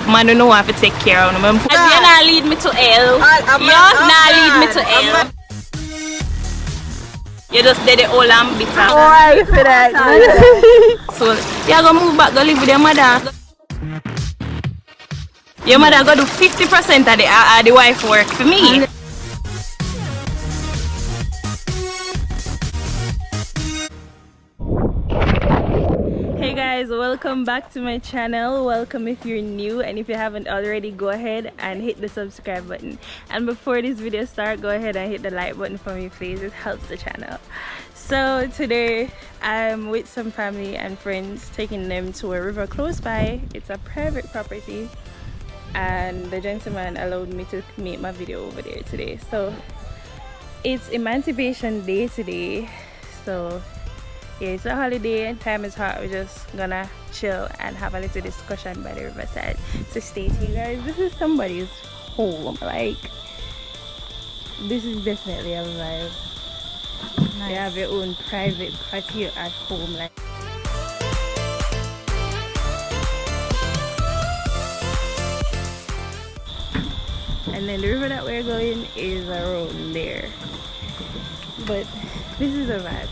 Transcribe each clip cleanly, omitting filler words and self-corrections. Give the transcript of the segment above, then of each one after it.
man don't know how to take care of them. You not lead me to hell. You not lead me to hell. You just did it all and bitter. Alright for that. So you gonna move back, go live with your mother. Your mother go do 50% of the wife work for me. Hey guys, welcome back to my channel. Welcome if you're new, and if you haven't already, go ahead and hit the subscribe button. And before this video starts, go ahead and hit the like button for me please. It helps the channel. So today I'm with some family and friends, taking them to a river close by. It's a private property and the gentleman allowed me to make my video over there today. So it's Emancipation Day today, so yeah, it's a holiday and time is hot. We're just gonna chill and have a little discussion by the riverside. So stay tuned guys. This is somebody's home. Like, this is definitely a vibe. Nice. They have their own private patio at home. Like, and then the river that we're going is around there. But this is a vibe.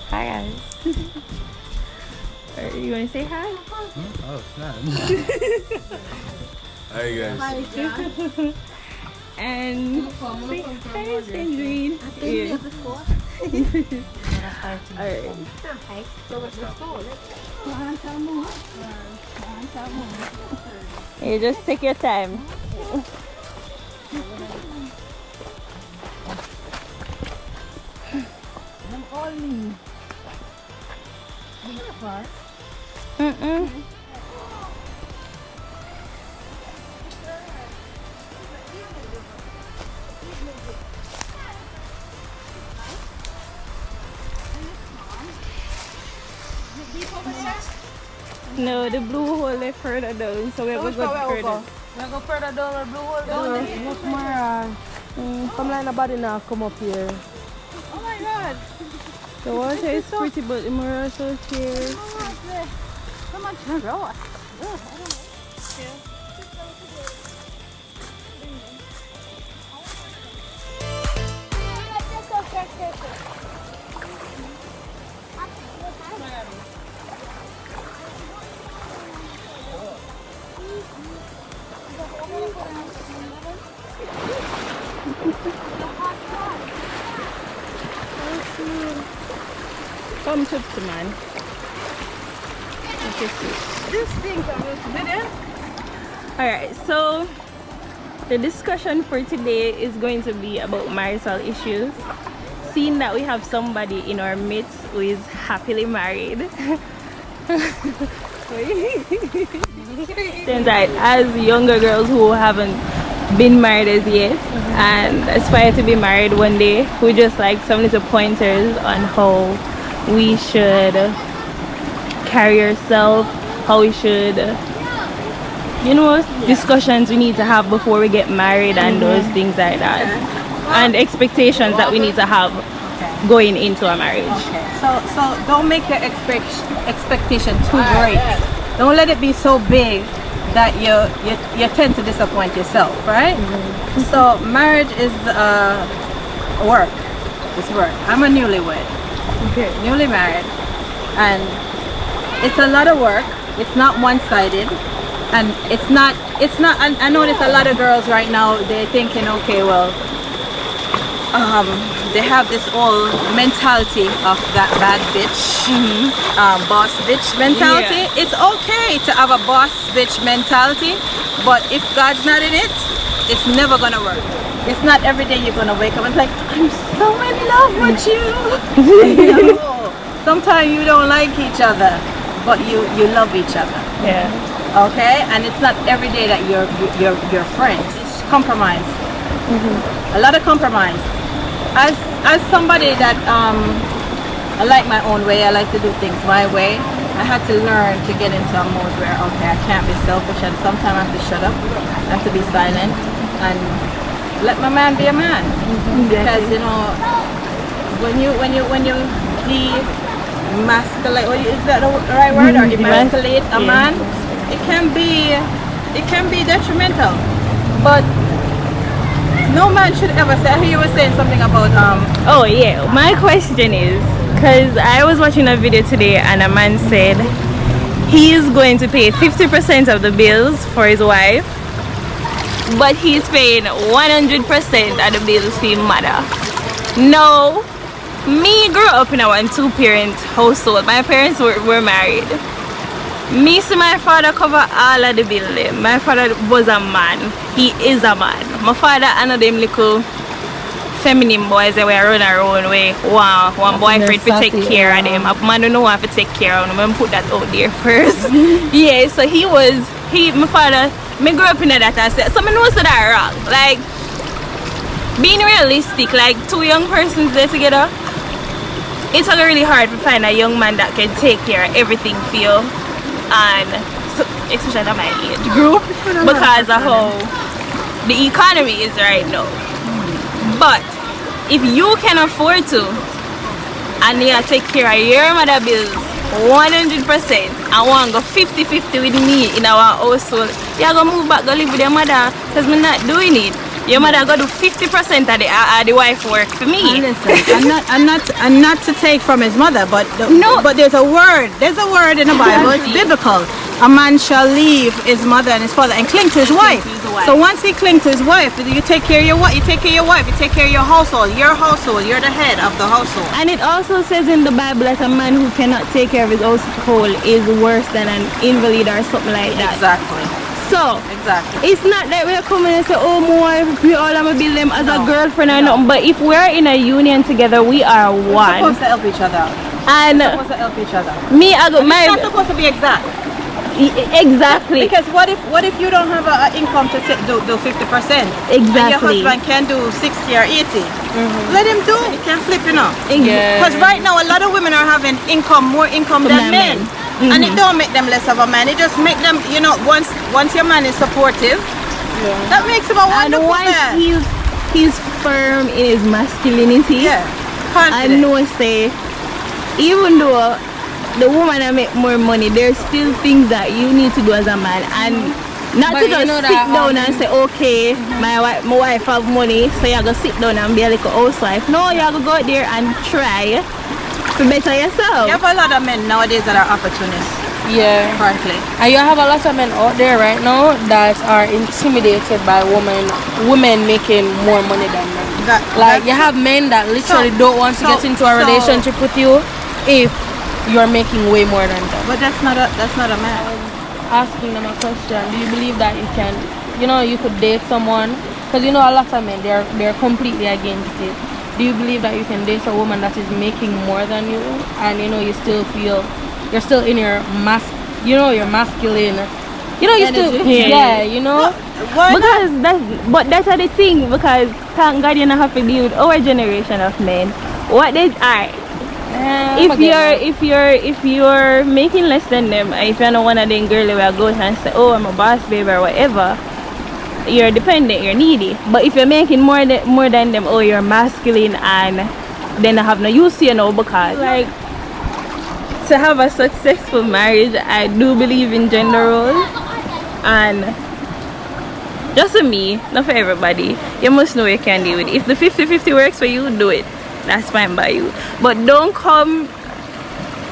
Hi guys. You want to say hi? Oh, snap. Hi guys. Hi. And say hi, Sandrine. Yeah. Alright. Hey, just take your time. No, the blue hole is further down, so we're going further. We'll go further down the blue hole down there. Look, Mara. Come like nobody now come up here. Oh my god. The water is pretty, but the mirror is so clear. How much road? Come to the man. This thing is video. Alright, so the discussion for today is going to be about marital issues. Seeing that we have somebody in our midst who is happily married. Then as younger girls who haven't been married as yet and aspire to be married one day, we just like some little pointers on how we should carry ourselves, how we should, you know, discussions we need to have before we get married and those things like that, and expectations that we need to have going into a marriage. So don't make your expectation too great. Don't let it be so big that you tend to disappoint yourself, right? So marriage is work. It's work. I'm a newlywed. Newly married, and it's a lot of work. It's not one-sided, and it's not I notice a lot of girls right now, they're thinking, okay, well, they have this whole mentality of that bad bitch, boss bitch mentality. It's okay to have a boss bitch mentality, but if God's not in it, it's never gonna work. It's not every day you're gonna wake up and it's like, I'm so in love with you. No. Sometimes you don't like each other, but you love each other. Yeah. Okay, and it's not every day that you're friends. It's compromise. A lot of compromise. As somebody that I like my own way. I like to do things my way. I had to learn to get into a mode where, okay, I can't be selfish, and sometimes I have to shut up. I have to be silent and let my man be a man. Because you know, when you demasculate, or is that the right word, or emasculate a man, it can be it can be detrimental. But no man should ever say. I hear you were saying something about Oh yeah, my question is, because I was watching a video today and a man said he is going to pay 50% of the bills for his wife, but he's paying 100% of the bills for his mother. No, me grew up in a 2-parent household. My parents were married. Me see my father cover all of the bills. My father was a man. He is a man. My father and them little feminine boys that were running around way. Wow, one boyfriend to take care of them. A man don't know how to take care of them. I'm put that out there first. Yeah, so my father, me grew up in that and said, so I know so that wrong. Like, being realistic, like 2 young persons there together, it's really hard to find a young man that can take care of everything for you. And so, especially at my age group, because of how the economy is right now. But if you can afford to and you take care of your mother bills 100% and want to go 50-50 with me in our household, you're gonna move back, go live with your mother, because we're not doing it. Your mother go do 50% of the wife work for me. I'm not to take from his mother, but but there's a word in the Bible. It's biblical. A man shall leave his mother and his father and cling to his wife. So once he clings to his wife, you take care of your wife. You take care of your wife. You take care of your household. Your household. You're the head of the household. And it also says in the Bible that a man who cannot take care of his household is worse than an invalid or something like that. Exactly. So exactly, it's not that we're coming and say, oh, my, we all have to build them as a girlfriend or nothing. But if we're in a union together, we are one. We're supposed to help each other out. And we're supposed to help each other. Me, I got my. It's not supposed to be exact. Exactly. Because what if you don't have an income to do 50%? Exactly. And your husband can do 60 or 80. Let him do it. He can flip, you know. Because right now a lot of women are having more income than men. And it don't make them less of a man. It just make them, you know, once your man is supportive, that makes him a wonderful man. And he's firm in his masculinity. Yeah, confident. I know, say, even though the woman that make more money, there's still things that you need to do as a man. And not to just sit down and say, okay, my wife have money, so you have to sit down and be a little housewife. No, you have to go out there and try to better yourself. You have a lot of men nowadays that are opportunists. Yeah, frankly. And you have a lot of men out there right now that are intimidated by women making more money than men. You have men that literally don't want to get into a relationship with you if you're making way more than them. But that's not a man. Asking them a question: do you believe that you can, you could date someone? Because a lot of men they're completely against it. Do you believe that you can date a woman that is making more than you, and you still feel you're still in your your masculine, you Energy. still But that's the thing, because thank God you don't have to deal with our generation of men. What they are. If you're making less than them, if you're not one of them girls where go and say, oh, I'm a boss baby or whatever, you're dependent, you're needy. But if you're making more than them, oh, you're masculine, and then I have no use to because like to have a successful marriage, I do believe in gender roles, and just for me, not for everybody, you must know you can deal with it. If the 50-50 works for you, do it. That's fine by you, but don't come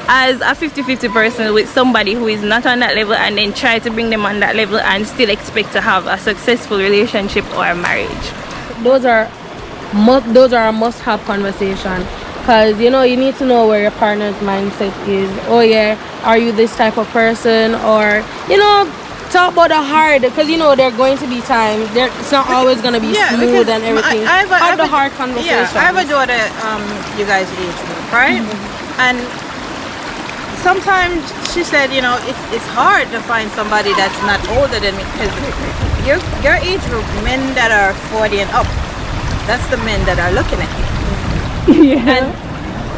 as a 50-50 person with somebody who is not on that level and then try to bring them on that level and still expect to have a successful relationship or a marriage. Those are a must-have conversation, because you need to know where your partner's mindset is. Oh yeah, are you this type of person? Or talk about the hard, because there are going to be times it's not always going to be smooth and everything. Have the hard conversation. Yeah, I have a daughter you guys age group, right? And sometimes she said, it's hard to find somebody that's not older than me, because your age group, men that are 40 and up, that's the men that are looking at you. And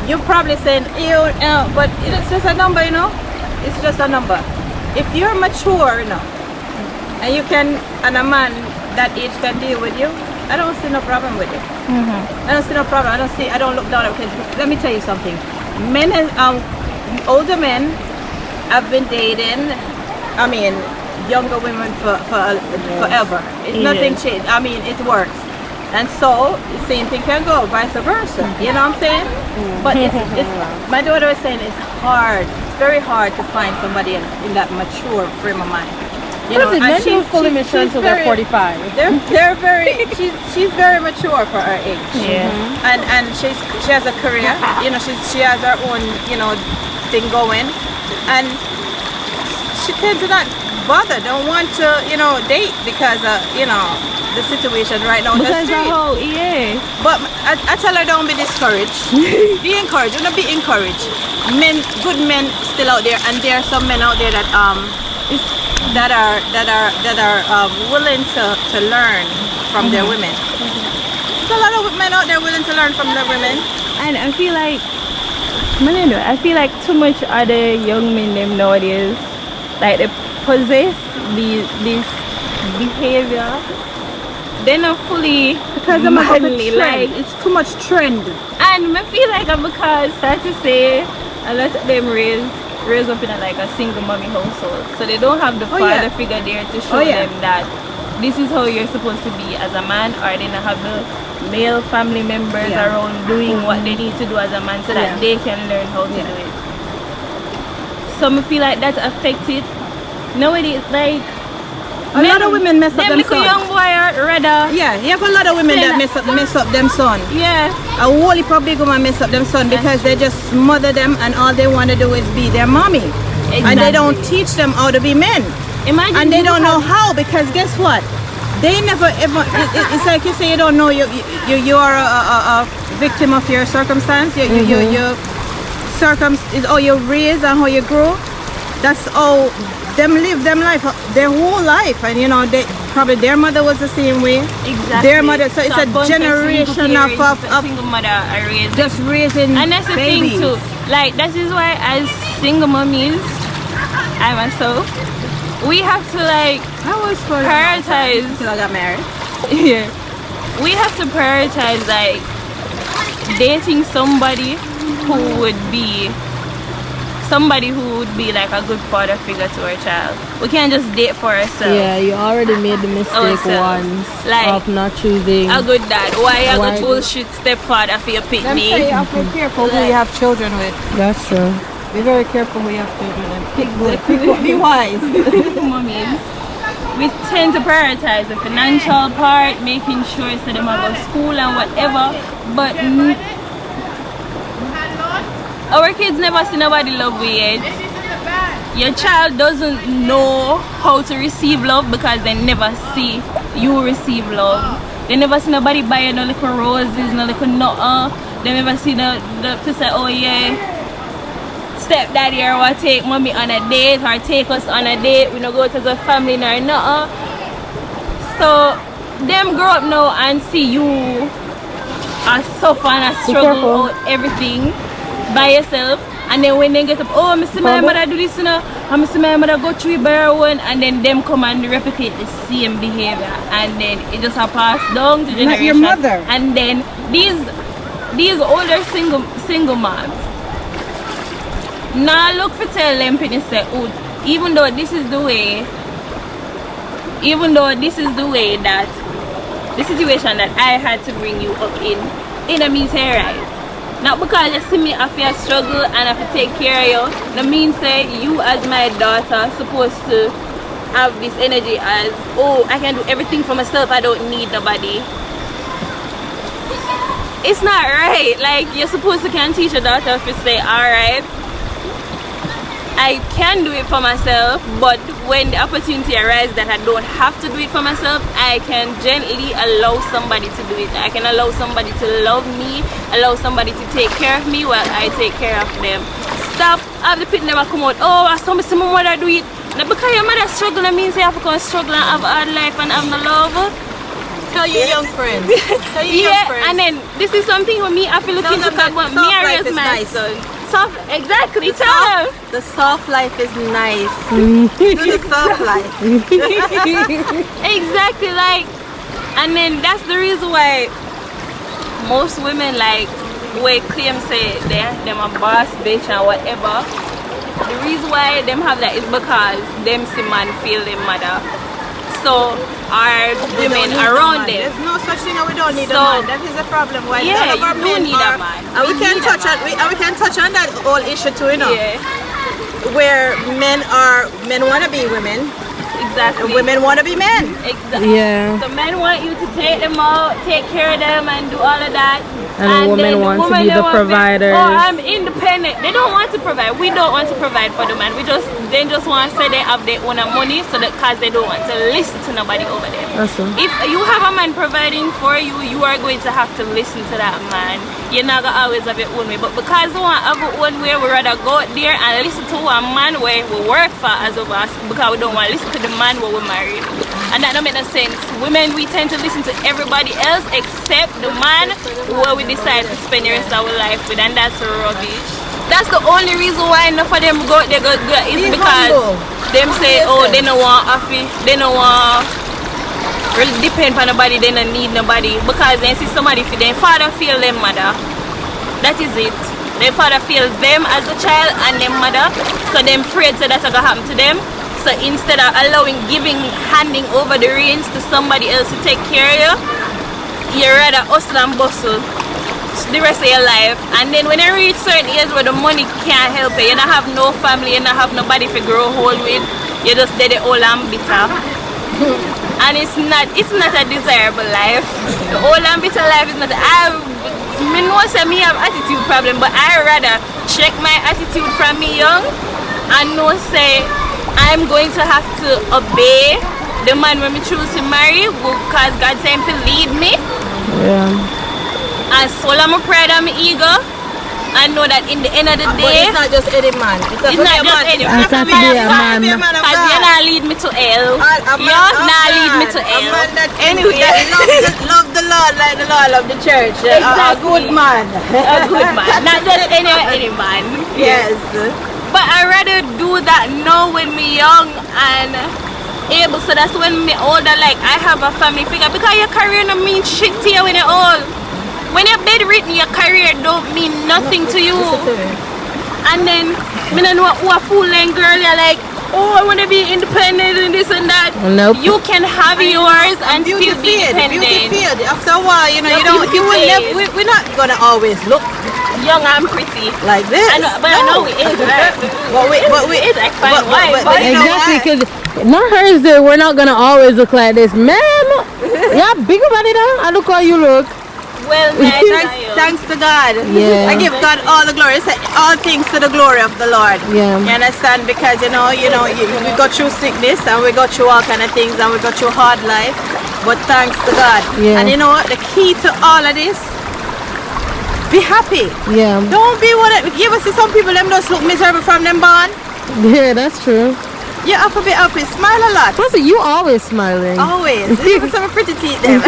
you're probably saying, but it's just a number, it's just a number. If you're mature enough and and a man that age can deal with you, I don't see no problem with it. I don't see no problem. I don't look down, because let me tell you something. Men, older men have been dating, younger women forever. It's nothing changed. I mean, it works. And so the same thing can go vice versa. You know what I'm saying? But it's my daughter was saying it's hard. It's very hard to find somebody in that mature frame of mind. You know, and she's fully mature until they're 45. They're very. She's very mature for her age. Yeah. And she has a career. You know, she has her own thing going, and she tends to not bother. Don't want to date because the situation right now. Because the whole But I tell her don't be discouraged. Be encouraged. Don't be encouraged. Good men still out there, and there are some men out there that are willing to learn from their women. There's a lot of men out there willing to learn from their women. And I feel like too much other young men them nowadays, like they possess this behavior. They're not fully because I'm like it's too much trend. And I feel like because start to say a lot of them raised up in a single mommy household, so they don't have the father figure there to show them that this is how you're supposed to be as a man, or they don't have the male family members around doing what they need to do as a man so that they can learn how to do it. So I feel like that affects it. Nowadays, like a lot of women mess up them son. Young boy rather. Yeah, you have a lot of women that mess up them son. Yeah. A whole heap of big women mess up them son because they just smother them and all they want to do is be their mommy. Exactly. And they don't teach them how to be men. Imagine and they don't know how, because guess what? They never ever. It's like you say you don't know you are a victim of your circumstance. Your is how you raise and how you grow. That's how them live them life, their whole life, and they probably their mother was the same way. Exactly. Their mother, so it's a generation of single mother are raised. Just raising and that's the babies. thing too. Like that is why as single mommies, I myself, we have to prioritize until I got married. Yeah, we have to prioritize dating somebody who would be like a good father figure to our child. We can't just date for ourselves. Yeah, you already made the mistake once of not choosing a good dad. Why a good bullshit stepfather for your pick me? You have to be careful who you have children with. That's true. Be very careful who you have children with. Pick good. Be wise. Mommies, we tend to prioritize the financial part, making sure so them go to school and whatever, but our kids never see nobody love we yet. Your child doesn't know how to receive love because they never see you receive love. They never see nobody buy no little roses, no little nothing. They never see to say, oh yeah, stepdaddy or what take mommy on a date or take us on a date. We don't go to the family nor nothing. So them grow up now and see you suffer and struggle out everything by yourself, and then when they get up, oh, I see my mother do this, I see my mother go through it by her one, and then them come and replicate the same behavior, and then it just passed down to generation. Not your mother. And then these older single moms now look for tell them and say, oh, even though this is the way that the situation that I had to bring you up in a means here, right? Not because you see me I feel struggle and I have to take care of you. That means that you as my daughter supposed to have this energy as, oh, I can do everything for myself, I don't need nobody. It's not right. Like, you're supposed to can teach your daughter if you say, alright, I can do it for myself, but when the opportunity arises that I don't have to do it for myself, I can gently allow somebody to do it. I can allow somebody to love me, allow somebody to take care of me while I take care of them. Stop have the pit never come out, oh, I saw my mother do it. Now because your mother struggle, that means you have to come struggle and have a hard life and have no love. Tell your young friends. Tell your young friends. And then this is something with me I feel looking to talk about. Me I raise my son. Soft, exactly, tell them. The soft life is nice. Do the soft life. Exactly, like, and then that's the reason why most women, like, we claim say them a boss bitch and whatever, the reason why them have that is because them see man feel them mother. So our women around them. There's no such thing that we don't need a So- man. That is the problem. Why Yeah, none of our you do men need a are- man. And we We can need a touch on man. we can touch on that whole issue too, you know. Yeah, Where men wanna be women exactly. and women wanna be men. Exactly. Yeah. The men want you to take them out, take care of them, and do all of that. And the woman then wants to woman, be they the want provider. Oh, I'm independent. They don't want to provide. We don't want to provide for the man. They just want to say they have their own money, so that because they don't want to listen to nobody over them. That's all. If you have a man providing for you, you are going to have to listen to that man. You're not gonna always have your own way. But because we want to have our own way, we rather go out there and listen to a man where we work for as of us, because we don't want to listen to the man where we're married. And that don't make no sense. Women, we tend to listen to everybody else except the man where we decide to spend the rest of our life with, and that's rubbish. That's the only reason why enough of them go is Be because humble. them say, oh, they don't want office, they don't want really depend on nobody, they don't need nobody, because they see somebody for their father feel them mother. That is it. Their father feels them as a child and their mother, so them afraid so that's gonna happen to them. So instead of handing over the reins to somebody else to take care of you rather hustle and bustle the rest of your life. And then when you reach certain age where the money can't help you, you don't have no family, you don't have nobody to grow old with, you just dead old and bitter. And it's not a desirable life. The old and bitter life is not. I know say me have attitude problem, but I rather check my attitude from me young and know say I'm going to have to obey the man when we choose to marry, because God said him to lead me. Yeah. And swallow my pride and my ego. I know that in the end of the But day, it's not just any man. It's it's not just any It has to be a man. because you're not lead me to hell. You're not lead me to hell. Anyway, love the Lord like the Lord of the church. A Exactly. good man. A good man, not just any man. Yes. But I rather do that now when me young and able, so that's when me older, like I have a family figure, because your career don't mean shit to you when you're old. When you're bedridden, your career don't mean nothing to you. And then me don't know who a fool and girl, you're like, oh, I want to be independent and this and that. Nope. You can have yours and still be Beauty independent. field. After a while, you Your will beauty never. fade. We're not gonna always look Young and pretty. like this. I know, but I know we is, right? But we It's like fine wine, but you know Exactly, what? because not hers there. We're not gonna always look like this, man. Yeah, big about it now. I look how you look. Well, nice. Thanks to God. Yeah. I give God all the glory. Say all things to the glory of the Lord. Yeah. You understand? Because we go through sickness and we go through all kind of things and we go through hard life. But thanks to God. Yeah. And you know what? The key to all of this, be happy. Yeah. Don't be what you ever see some people them just look miserable from them born. Yeah, that's true. You have to be happy. Smile a lot. Plus, you always smiling. Always. Even some pretty teeth them.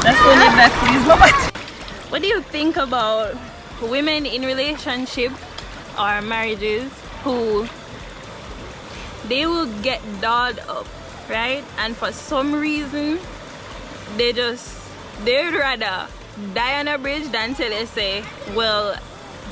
That's only that please, Mama. What do you think about women in relationship or marriages who they will get dolled up, right? And for some reason they'd rather die on a bridge than tell you say, well,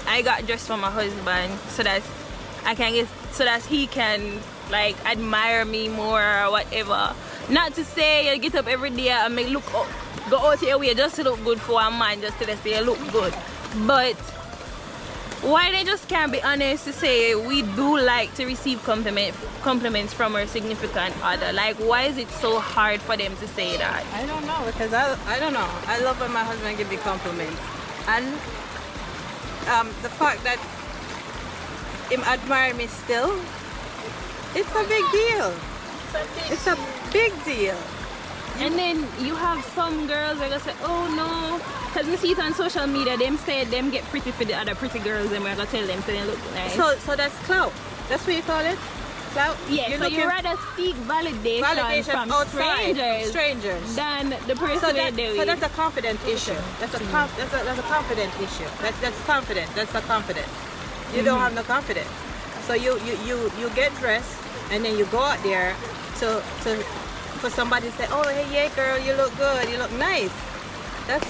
I got dressed for my husband so that he can like admire me more or whatever. Not to say you get up every day and make look up, go out your way just to look good for a man, just to say you look good. But why they just can't be honest to say we do like to receive compliments from our significant other? Like, why is it so hard for them to say that? I don't know, because I don't know. I love when my husband gives me compliments, and the fact that him admire me still, it's a big deal. It's a big deal. And then you have some girls that are gonna say, oh no, because we see it on social media, them say them get pretty for the other pretty girls and we're gonna tell them so they look nice. So that's clout. That's what you call it? Clout? Yeah, You're so you looking- rather seek validation from outside, strangers than the person so, they're doing. so that's a confident issue. That's a confident issue. That's confident. That's a confidence. You don't have no confidence. So you get dressed and then you go out there for somebody to say, oh hey yeah girl, you look good, you look nice. That's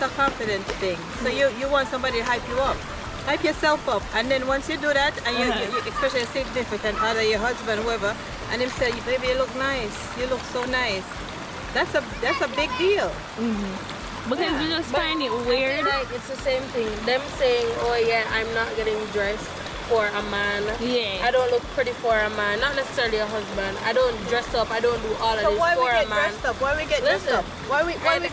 a confident thing. So you want somebody to hype you up. hype yourself up, and then once you do that, and you especially a significant other, your husband, whoever, and him say, baby, you look nice, you look so nice. That's a big deal. Because you just find it weird. Like it's the same thing. Them saying, "Oh yeah, I'm not getting dressed for a man. Yeah. I don't look pretty for a man. Not necessarily a husband. I don't dress up. I don't do all of So this why we for a get man." dressed up? Why we get dressed up? Why we get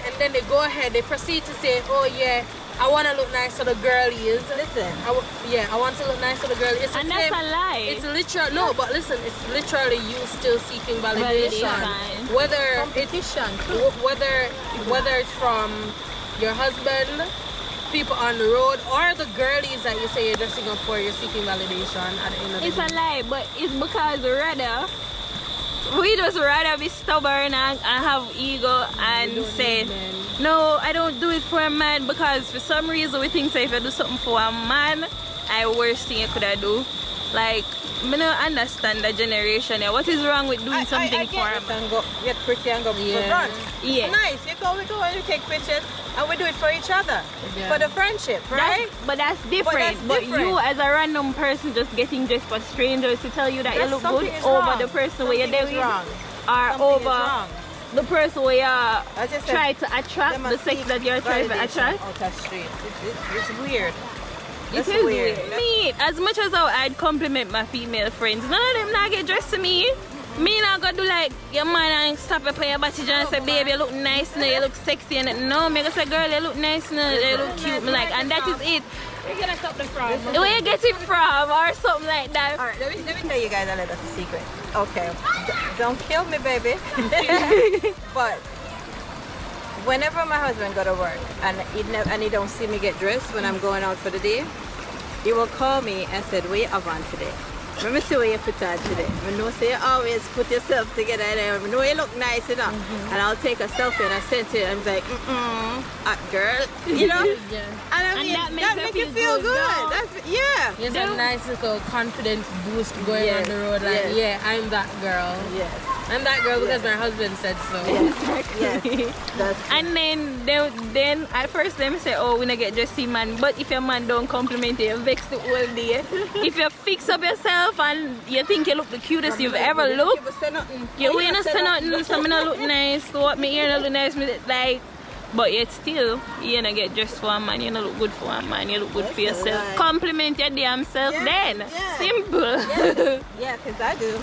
and then they go ahead. They proceed to say, "Oh yeah, I want to look nice to the girlies." Listen. I want to look nice to the girlies. It's And the that's same- a lie. It's literal. No, but listen, it's literally you still seeking validation. Validation. Whether Competition. whether it's from your husband, people on the road, or the girlies that you say you're dressing up for, you're seeking validation at the end of the It's day. a lie, but it's because we just rather be stubborn and have ego and say, no, I don't do it for a man, because for some reason we think so if you do something for a man, I worst thing you could have do. Like, I don't understand the generation here. What is wrong with doing something I for a get man? and go get pretty and go for brunch. Yeah. It's nice. We go and we take pictures and we do it for each other. Yeah. For the friendship, right? But that's different. But you as a random person just getting dressed for strangers to tell you that you look good over the person where you're there with, wrong. or Something is over wrong. the person where you I just said, try to attract, them the must sex seek that you're trying to validation attract. out that street. It's weird. It That's is weird. weird. Me, as much as I'd compliment my female friends, none of them not get dressed to me. Me not gonna do like your man and stop up on your body and say, baby, you look nice now, you look sexy, and no, me gonna say, girl, you look nice now, you look cute, me like, and that is it. Where can I stop them from? Where you get it from, or something like that. Alright, let me tell you guys a little secret. Okay. Don't kill me, baby. But whenever my husband go to work and he don't see me get dressed when I'm going out for the day, he will call me and said, "What you have on today? Let me see what you put on today. I know say you always put yourself together and I know you look nice enough." And I'll take a selfie and I send it and I'm like, girl, you know? And I mean, that makes you feel good. no? That's, yeah. It's a nice little confidence boost going on the road. Like, yeah, I'm that girl. Yes. I'm that girl because my husband said so. Yes. That's And then at first them say, oh, we not get dressy man, but if your man don't compliment you, you vex the whole day. If you fix up yourself and you think you look the cutest you've ever looked, you will not say nothing, so me not look nice, so what me ear not look nice, me like, but yet still, you not get dressed for a man, you not look good for a man, you look good for yourself. lie. Compliment your damn self then. Yeah. Simple. Yeah, because I do.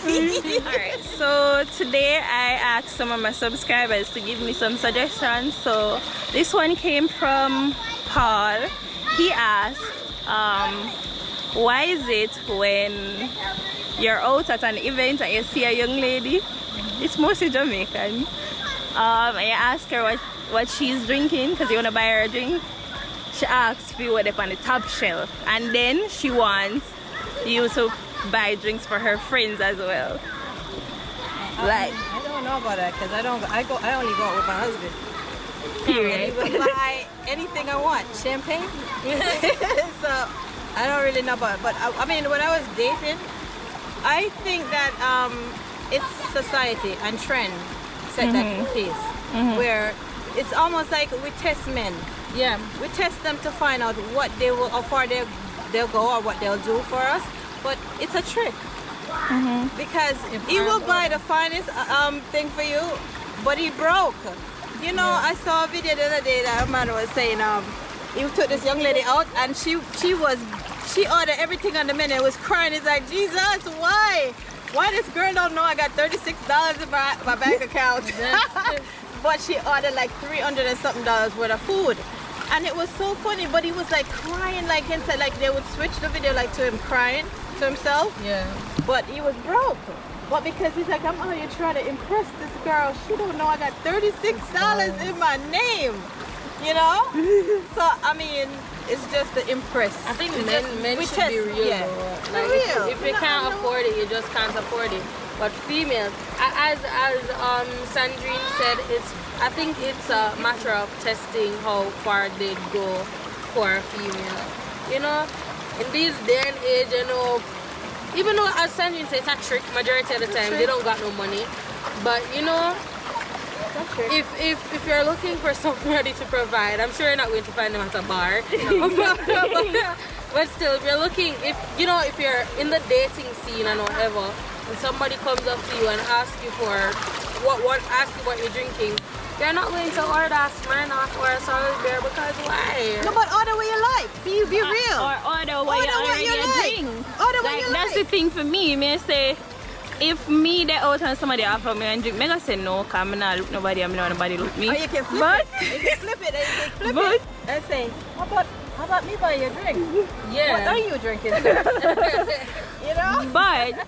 Alright, so today I asked some of my subscribers to give me some suggestions. So this one came from Paul. He asked, why is it when you're out at an event and you see a young lady, it's mostly Jamaican, and you ask her what she's drinking because you want to buy her a drink, she asks for what up on the top shelf, and then she wants you to buy drinks for her friends as well. Like, I don't know about that because I only go out with my husband. period. He will buy anything I want. Champagne. So I don't really know about it. But I mean, when I was dating, I think that it's society and trend set that pace where it's almost like we test men. Yeah. We test them to find out what they will, how far they'll go or what they'll do for us. But it's a trick. Because he will buy the finest thing for you, but he broke. You know, I saw a video the other day that a man was saying he took this young lady out and she ordered everything on the menu, was crying. He's like, Jesus, why this girl don't know I got $36 in my bank account? But she ordered like $300 and something worth of food. And it was so funny, but he was like crying, like inside, like they would switch the video like to him crying to himself. Yeah. But he was broke. But because he's like, I'm out here trying to impress this girl, she don't know I got $36 in my name. You know? So I mean, it's just to impress. I think It's men just- should be real. Yeah. Though. For Like real. if you can't afford it, you just can't afford it. But females, as Sandrine said, I think it's a matter of testing how far they'd go for a female. You know, in this day and age, you know, even though as Sandrine says it's a trick, majority of the time they don't got no money. But you know, if you're looking for somebody to provide, I'm sure you're not going to find them at a bar. But still, if you're looking, if you're in the dating scene and whatever, and somebody comes up to you and asks you for what you're drinking, you're not going to order a Smirnoff or a solid beer because why? No, but order what you like. Be real. Or order what you already drink. Order what Like you that's like. the thing for me. Me say, if me they out and somebody offer me and drink, me gonna say no, cause me not look nobody and me know nobody look me. Or you can flip But it. You can flip it and you can flip But- it. And say, how about me buying you a drink? Yeah. What are you drinking? You know? But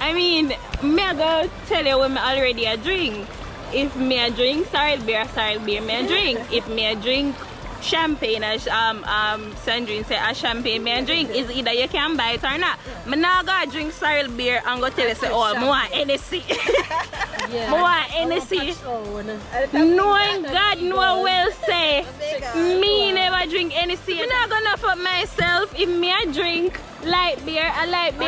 I mean, me I go tell you when me already a drink. If me a drink solid beer, me a drink. If me a drink champagne, as Sandrine say, a champagne me a drink, is either you can buy it or not. Me now go drink solid beer and go tell you say, oh, I want NSC. Yeah. I want NSC. Knowing God know well say, me never drink NSC. Me not gonna fuck myself if me a drink light beer,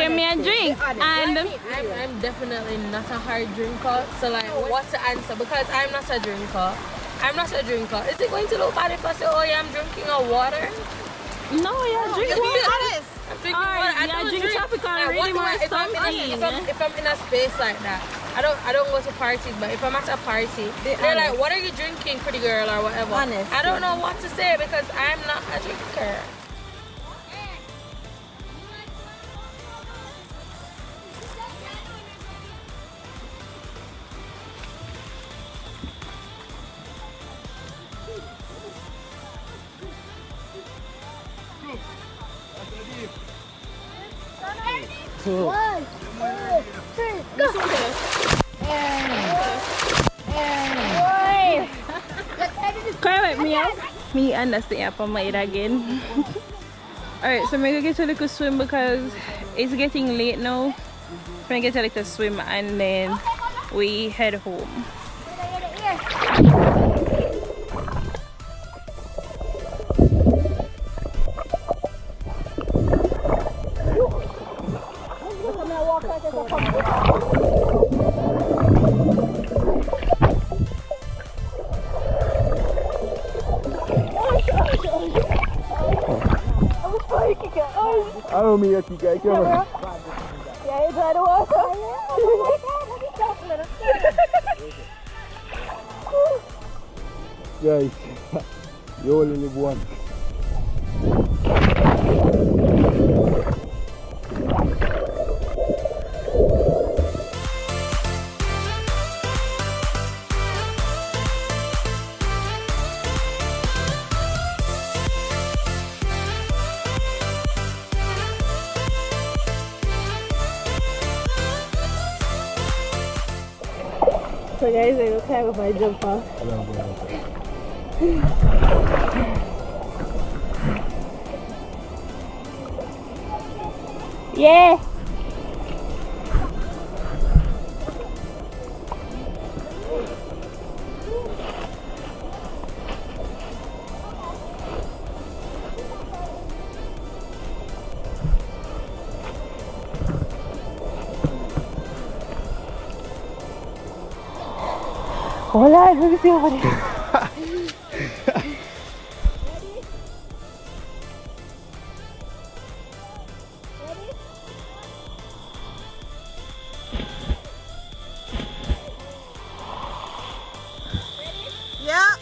me a drink. And I'm definitely not a hard drinker, so like what's the answer? Because I'm not a drinker. Is it going to look bad if I say, oh yeah, I'm drinking a water? no, you drink Be water. honest. I'm drinking water. I Yeah, don't drink tropical Like, really more if I'm in a space like that, I don't go to parties, but if I'm at a party, they're like, what are you drinking, pretty girl, or whatever. Honest. I don't know what to say because I'm not a drinker. Come with me out. Me understand up on my head again. Alright, so I'm gonna get a little swim because it's getting late now. I'm gonna get a little swim and then we head home. I don't mean to kick it, camera. Yeah, you try to walk Guys, you only live once. So guys, I will climb up my jump off. Yeah! Hold on, let me see over there. Yeah.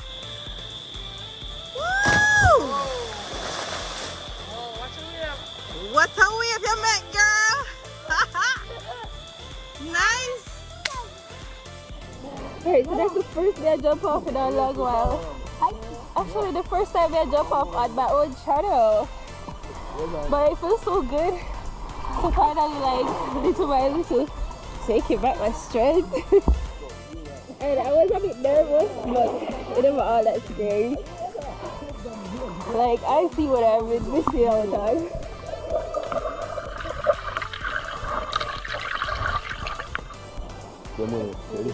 Woo! What a wave you make, girl. Nice. Alright, so that's the first day I jump off in a long while. Actually, the first time I jump off on my own channel. But it feels so good to finally like little by little taking back my strength. And I was a bit nervous, but it never all that scary. Like I see what I've been missing all the time. Come on, ready?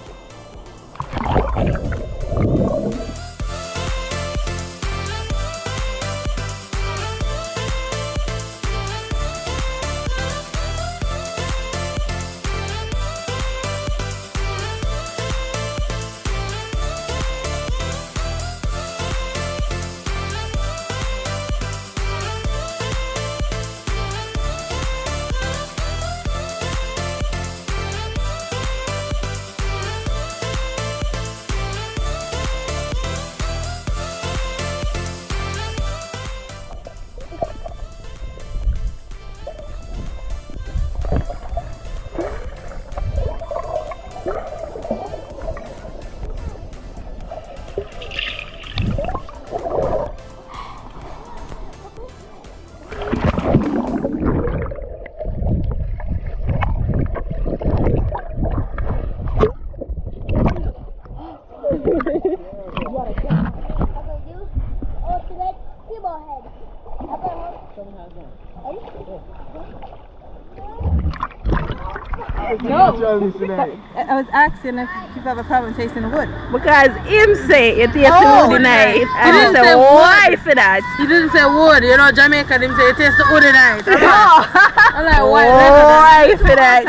Naturally tonight. I was asking if you have a problem tasting wood. Because him say you taste Oh, wood night. He And didn't he say, say why wood. for that? He didn't say wood. You know, Jamaica, them say it tastes the wood night. I'm like, why? Why for that?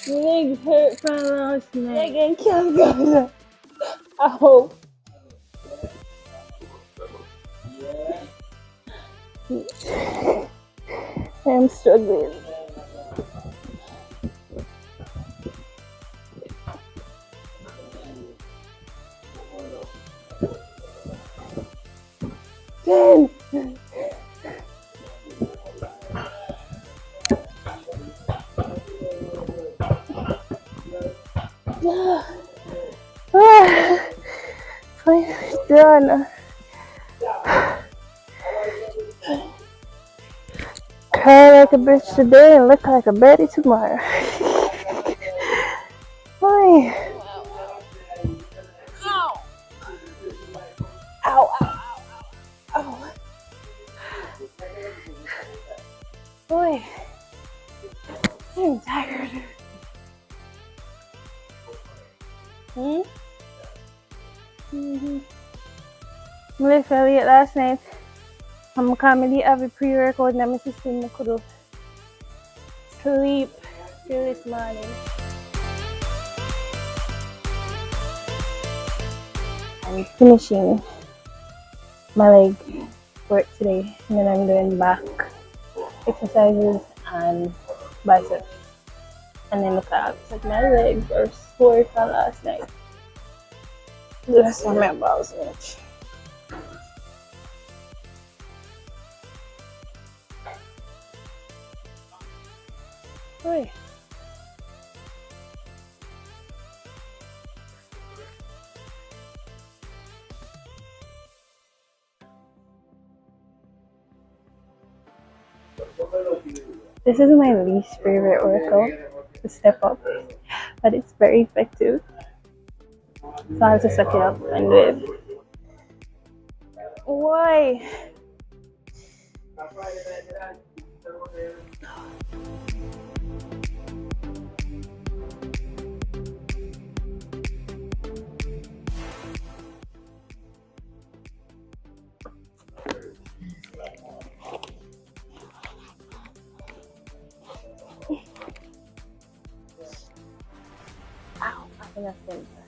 Legs hurt from last night. Again, can't go. I hope. I'm struggling. Ten. Finally done. Cry like a bitch today and look like a Betty tomorrow. Why? Ow. Ow, ow, ow. Boy, I'm tired. I fell late last night. I'm comedy have a pre-record and my system could sleep till this morning. I'm finishing my leg work today and then I'm doing back exercises and biceps. And then look at like my legs are sore from last night. That's why my balls much. Oi. This is my least favorite workout, the step up, but it's very effective. So I'll just suck it up and do it. Why? Ow, I think that's it.